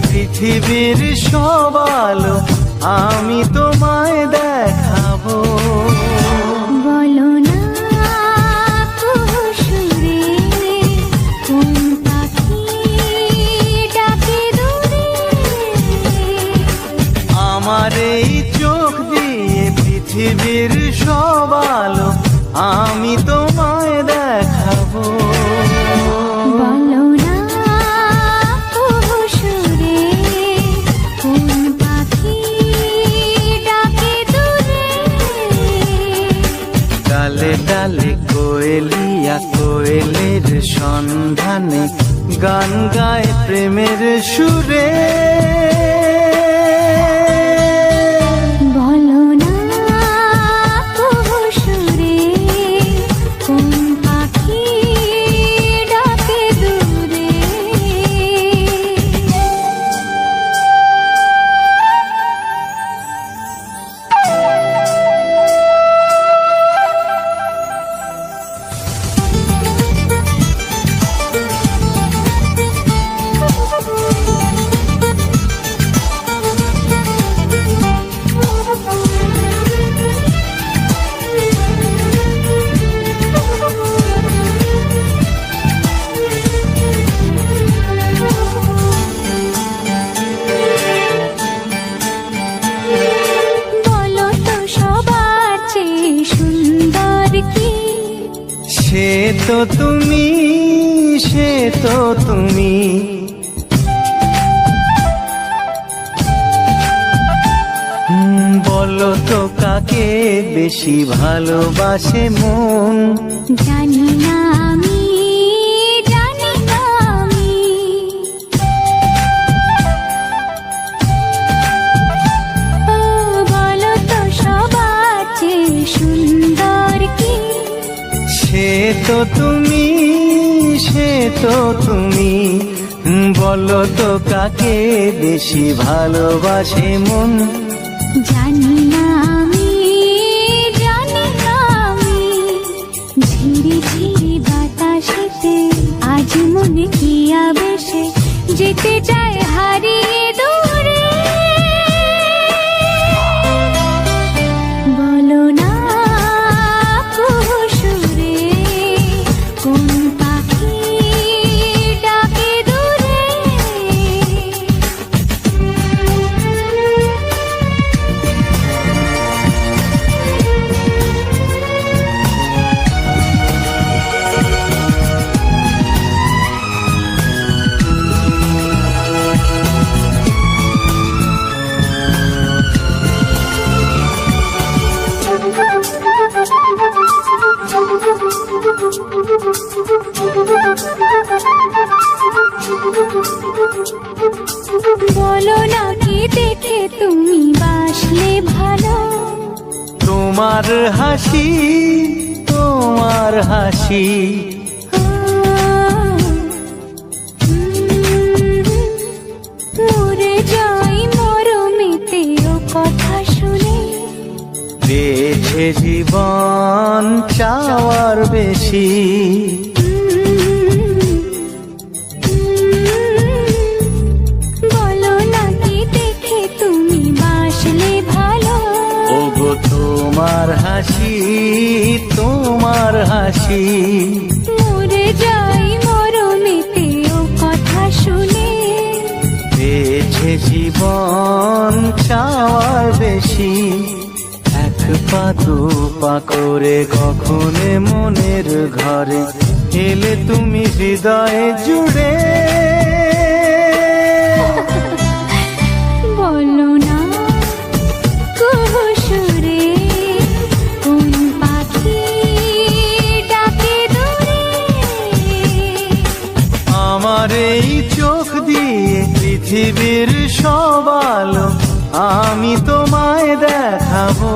পৃথিবীর সব আলো আমি তোমায় দেখাবো। বলো না সুরে কোন পাখি ডাকে দূরে। আমার এই চোখ দিয়ে পৃথিবীর সব আলো আমি তোমায় দেখাবো। বলো না ডালে ডালে কোয়েলিয়া কোয়েলের সন্ধানে গান গায় প্রেমের সুরে। বলো না সুরে কোন পাখি ডাকে দূরে। সে তো তুমি, সে তো তুমি, বলো তো কাকে বেশি ভালোবাসে মন। জানি না আমি, জানি না আমি। বলো তো সবার চেয়ে সুন্দর কি। সে তো তুমি, সে তো তুমি, বলো তো কাকে বেশি ভালোবাসে মন। জানি না আমি, জানি না আমি। ঝিরি ঝিরি বাতাসেতে আজ মনে কি আবেশে যেতে চায় হারিয়ে দূরে। বলো না সুরে কোন পাখি ডাকে দূরে। বলো না কি দেখে তুমি বাসলে ভালো। তোমার হাসি, তোমার হাসি, মরে যাই মরমেতে ও কথা শুনে। পেয়েছে জীবন চাওয়ার বেশি। বলো না কি দেখে তুমি বাসলে ভালো। ওগো তোমার হাসি, তোমার হাসি, মরে যাই মরমেতে ও কথা শুনে। পেয়েছে জীবন চাওয়ার বেশি। এক পা দু পা করে কখনে মনের ঘরে এলে তুমি হৃদয়ে জুড়ে। বলো না সুরে কোন পাখি ডাকে দূরে। আমার এই চোখ দিয়ে পৃথিবীর সব আলো আমি তোমায় দেখাবো।